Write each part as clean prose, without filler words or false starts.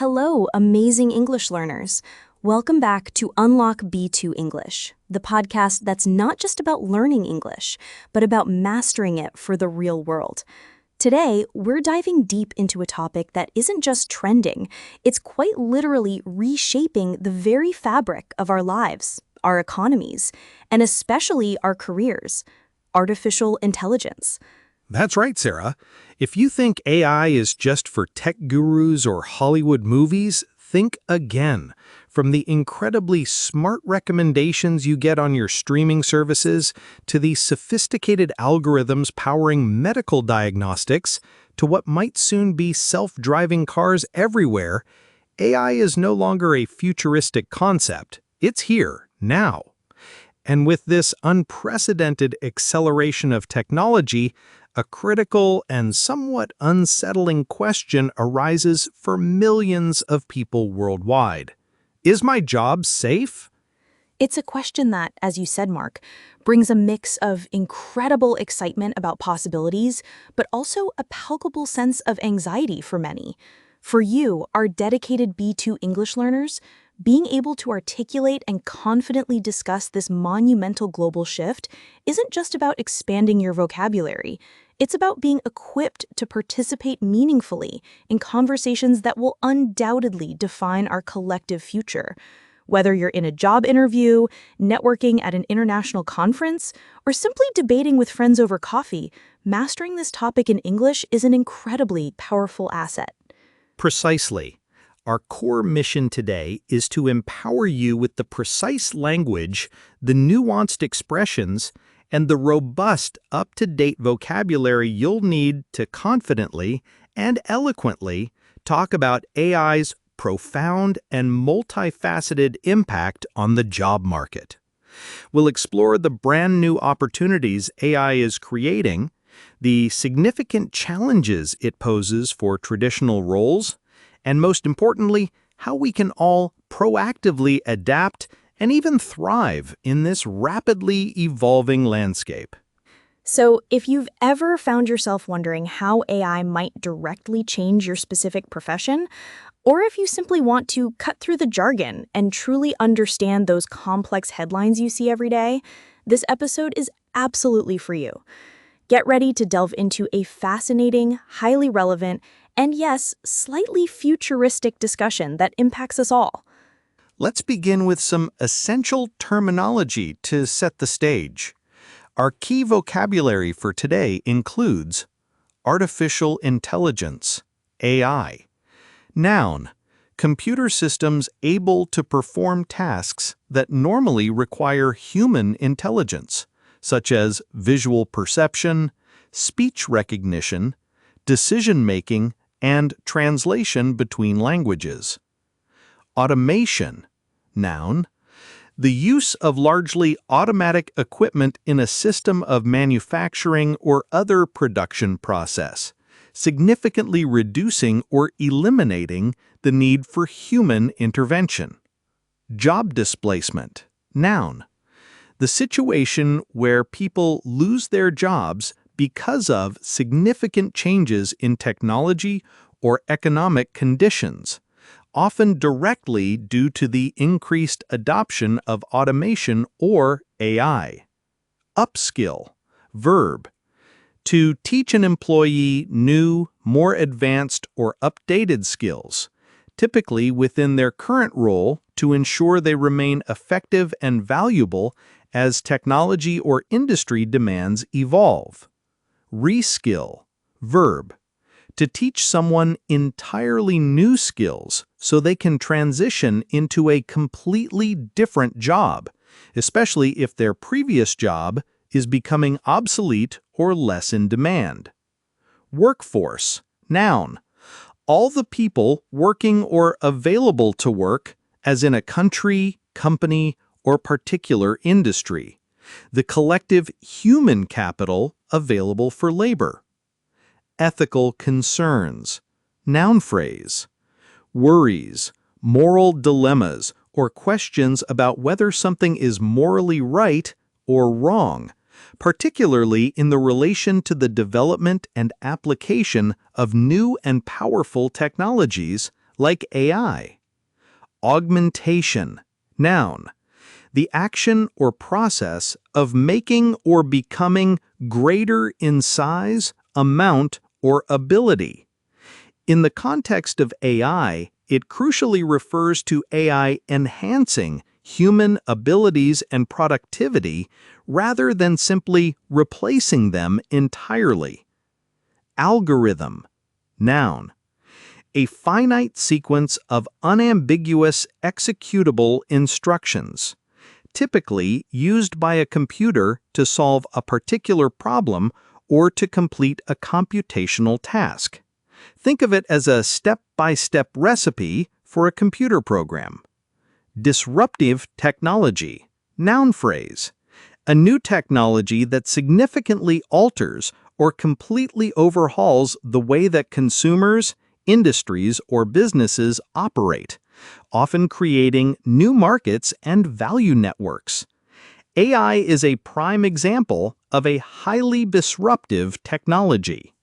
Hello, amazing English learners. Welcome back to Unlock B2 English, the podcast that's not just about learning English, but about mastering it for the real world. Today, we're diving deep into a topic that isn't just trending, it's quite literally reshaping the very fabric of our lives, our economies, and especially our careers: artificial intelligence. That's right, Sarah. If you think AI is just for tech gurus or Hollywood movies, think again. From the incredibly smart recommendations you get on your streaming services, to the sophisticated algorithms powering medical diagnostics, to what might soon be self-driving cars everywhere, AI is no longer a futuristic concept. It's here, now. And with this unprecedented acceleration of technology, a critical and somewhat unsettling question arises for millions of people worldwide. Is my job safe? It's a question that, as you said, Mark, brings a mix of incredible excitement about possibilities, but also a palpable sense of anxiety for many. For you, our dedicated B2 English learners, being able to articulate and confidently discuss this monumental global shift isn't just about expanding your vocabulary. It's about being equipped to participate meaningfully in conversations that will undoubtedly define our collective future. Whether you're in a job interview, networking at an international conference, or simply debating with friends over coffee, mastering this topic in English is an incredibly powerful asset. Precisely. Our core mission today is to empower you with the precise language, the nuanced expressions, and the robust, up-to-date vocabulary you'll need to confidently and eloquently talk about AI's profound and multifaceted impact on the job market. We'll explore the brand new opportunities AI is creating, the significant challenges it poses for traditional roles, and most importantly, how we can all proactively adapt and even thrive in this rapidly evolving landscape. So, if you've ever found yourself wondering how AI might directly change your specific profession, or if you simply want to cut through the jargon and truly understand those complex headlines you see every day, this episode is absolutely for you. Get ready to delve into a fascinating, highly relevant, and yes, slightly futuristic discussion that impacts us all. Let's begin with some essential terminology to set the stage. Our key vocabulary for today includes artificial intelligence, AI. Noun, computer systems able to perform tasks that normally require human intelligence, such as visual perception, speech recognition, decision-making, and translation between languages. Automation, noun, the use of largely automatic equipment in a system of manufacturing or other production process, significantly reducing or eliminating the need for human intervention. Job displacement, noun, the situation where people lose their jobs because of significant changes in technology or economic conditions, often directly due to the increased adoption of automation or AI. Upskill, verb, to teach an employee new, more advanced or updated skills, typically within their current role to ensure they remain effective and valuable as technology or industry demands evolve. Reskill, verb, to teach someone entirely new skills so they can transition into a completely different job, especially if their previous job is becoming obsolete or less in demand. Workforce, noun, all the people working or available to work, as in a country, company, or particular industry, the collective human capital available for labor. Ethical concerns, noun phrase, worries, moral dilemmas, or questions about whether something is morally right or wrong, particularly in the relation to the development and application of new and powerful technologies like AI. Augmentation, noun. The action or process of making or becoming greater in size, amount, or ability. In the context of AI, it crucially refers to AI enhancing human abilities and productivity rather than simply replacing them entirely. Algorithm, noun. A finite sequence of unambiguous executable instructions, typically used by a computer to solve a particular problem or to complete a computational task. Think of it as a step-by-step recipe for a computer program. Disruptive technology, noun phrase. A new technology that significantly alters or completely overhauls the way that consumers, industries, or businesses operate, often creating new markets and value networks. AI is a prime example of a highly disruptive technology.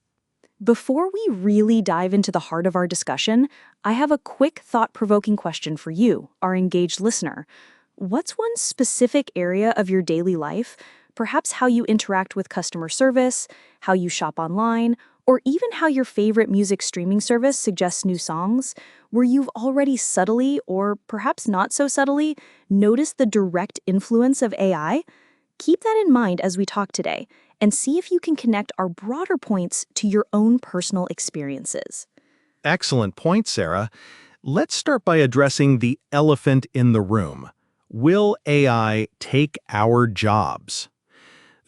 Before we really dive into the heart of our discussion, I have a quick thought-provoking question for you, our engaged listener. What's one specific area of your daily life, perhaps how you interact with customer service, how you shop online, or even how your favorite music streaming service suggests new songs, where you've already subtly, or perhaps not so subtly, noticed the direct influence of AI? Keep that in mind as we talk today, and see if you can connect our broader points to your own personal experiences. Excellent point, Sarah. Let's start by addressing the elephant in the room. Will AI take our jobs?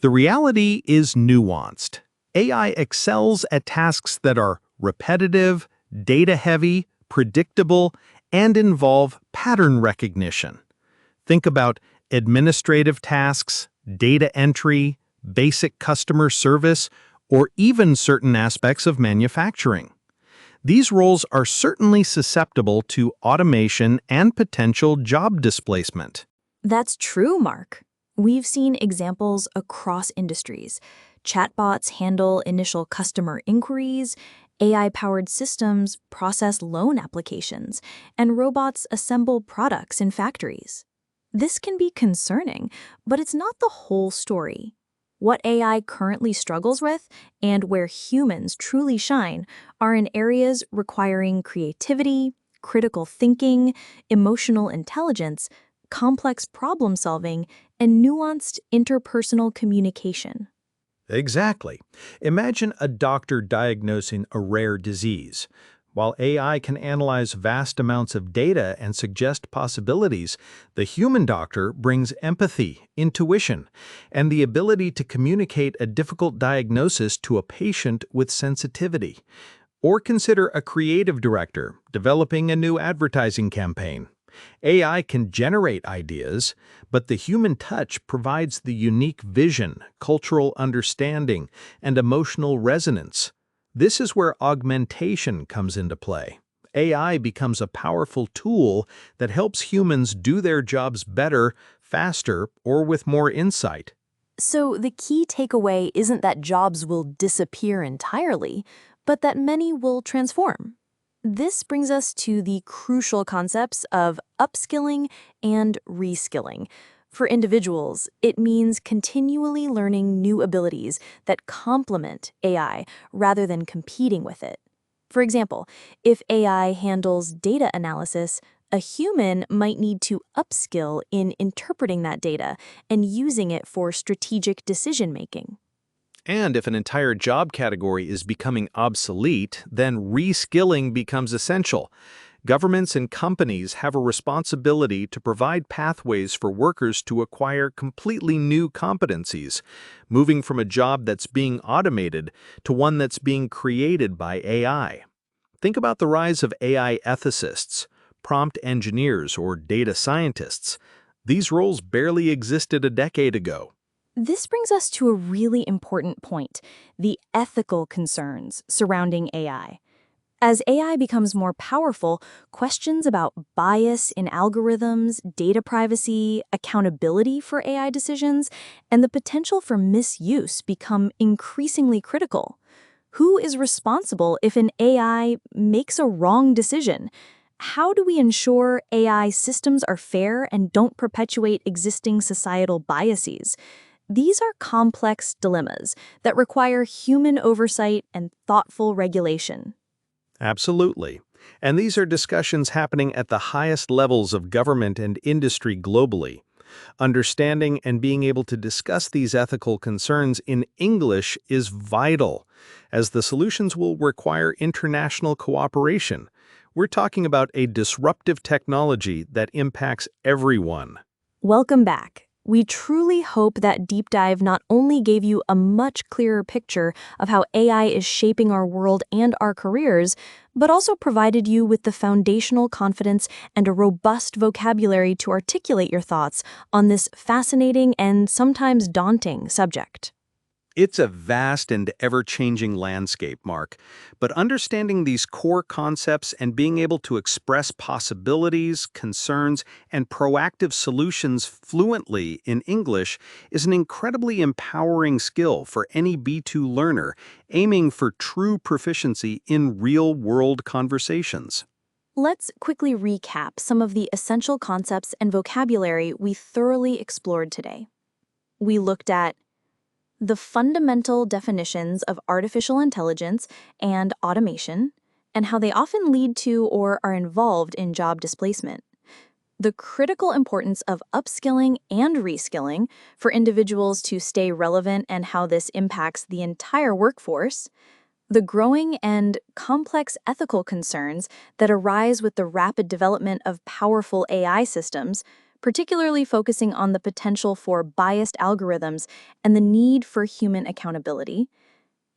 The reality is nuanced. AI excels at tasks that are repetitive, data-heavy, predictable, and involve pattern recognition. Think about administrative tasks, data entry, basic customer service, or even certain aspects of manufacturing. These roles are certainly susceptible to automation and potential job displacement. That's true, Mark. We've seen examples across industries. Chatbots handle initial customer inquiries, AI-powered systems process loan applications, and robots assemble products in factories. This can be concerning, but it's not the whole story. What AI currently struggles with, and where humans truly shine, are in areas requiring creativity, critical thinking, emotional intelligence, complex problem solving, and nuanced interpersonal communication. Exactly. Imagine a doctor diagnosing a rare disease. While AI can analyze vast amounts of data and suggest possibilities, the human doctor brings empathy, intuition, and the ability to communicate a difficult diagnosis to a patient with sensitivity. Or consider a creative director developing a new advertising campaign. AI can generate ideas, but the human touch provides the unique vision, cultural understanding, and emotional resonance. This is where augmentation comes into play. AI becomes a powerful tool that helps humans do their jobs better, faster, or with more insight. So the key takeaway isn't that jobs will disappear entirely, but that many will transform. This brings us to the crucial concepts of upskilling and reskilling. For individuals, it means continually learning new abilities that complement AI rather than competing with it. For example, if AI handles data analysis, a human might need to upskill in interpreting that data and using it for strategic decision making. And if an entire job category is becoming obsolete, then reskilling becomes essential. Governments and companies have a responsibility to provide pathways for workers to acquire completely new competencies, moving from a job that's being automated to one that's being created by AI. Think about the rise of AI ethicists, prompt engineers, or data scientists. These roles barely existed a decade ago. This brings us to a really important point, the ethical concerns surrounding AI. As AI becomes more powerful, questions about bias in algorithms, data privacy, accountability for AI decisions, and the potential for misuse become increasingly critical. Who is responsible if an AI makes a wrong decision? How do we ensure AI systems are fair and don't perpetuate existing societal biases? These are complex dilemmas that require human oversight and thoughtful regulation. Absolutely. And these are discussions happening at the highest levels of government and industry globally. Understanding and being able to discuss these ethical concerns in English is vital, as the solutions will require international cooperation. We're talking about a disruptive technology that impacts everyone. Welcome back. We truly hope that deep dive not only gave you a much clearer picture of how AI is shaping our world and our careers, but also provided you with the foundational confidence and a robust vocabulary to articulate your thoughts on this fascinating and sometimes daunting subject. It's a vast and ever-changing landscape, Mark, but understanding these core concepts and being able to express possibilities, concerns, and proactive solutions fluently in English is an incredibly empowering skill for any B2 learner aiming for true proficiency in real-world conversations. Let's quickly recap some of the essential concepts and vocabulary we thoroughly explored today. We looked at the fundamental definitions of artificial intelligence and automation, and how they often lead to or are involved in job displacement. The critical importance of upskilling and reskilling for individuals to stay relevant and how this impacts the entire workforce. The growing and complex ethical concerns that arise with the rapid development of powerful AI systems, particularly focusing on the potential for biased algorithms and the need for human accountability.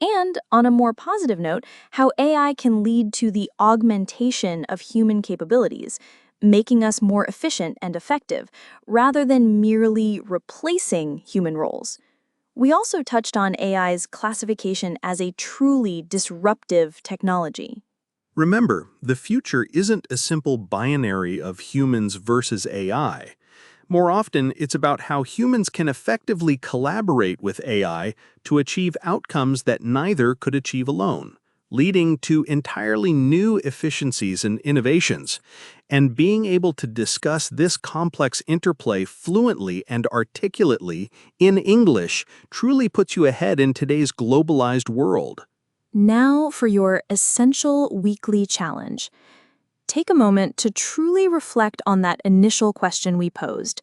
And, on a more positive note, how AI can lead to the augmentation of human capabilities, making us more efficient and effective, rather than merely replacing human roles. We also touched on AI's classification as a truly disruptive technology. Remember, the future isn't a simple binary of humans versus AI. More often, it's about how humans can effectively collaborate with AI to achieve outcomes that neither could achieve alone, leading to entirely new efficiencies and innovations. And being able to discuss this complex interplay fluently and articulately in English truly puts you ahead in today's globalized world. Now for your essential weekly challenge. Take a moment to truly reflect on that initial question we posed.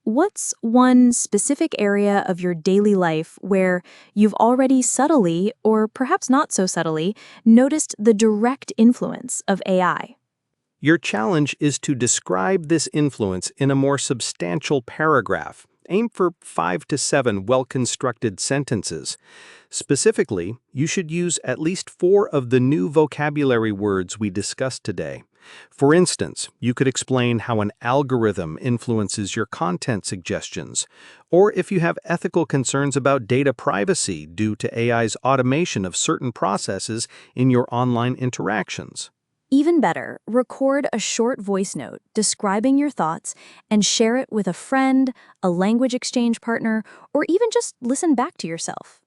What's one specific area of your daily life where you've already subtly, or perhaps not so subtly, noticed the direct influence of AI? Your challenge is to describe this influence in a more substantial paragraph. Aim for 5 to 7 well-constructed sentences. Specifically, you should use at least 4 of the new vocabulary words we discussed today. For instance, you could explain how an algorithm influences your content suggestions, or if you have ethical concerns about data privacy due to AI's automation of certain processes in your online interactions. Even better, record a short voice note describing your thoughts and share it with a friend, a language exchange partner, or even just listen back to yourself.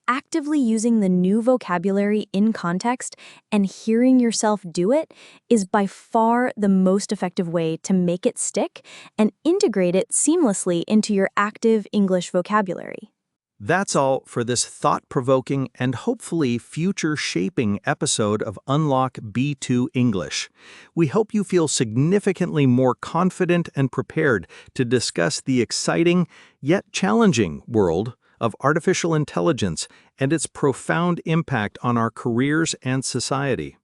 Actively using the new vocabulary in context and hearing yourself do it is by far the most effective way to make it stick and integrate it seamlessly into your active English vocabulary. That's all for this thought-provoking and hopefully future-shaping episode of Unlock B2 English. We hope you feel significantly more confident and prepared to discuss the exciting yet challenging world of artificial intelligence and its profound impact on our careers and society.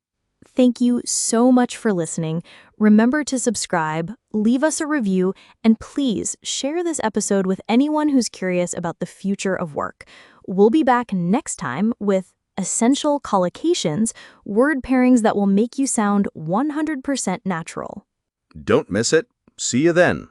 Thank you so much for listening. Remember to subscribe, leave us a review, and please share this episode with anyone who's curious about the future of work. We'll be back next time with essential collocations, word pairings that will make you sound 100% natural. Don't miss it. See you then.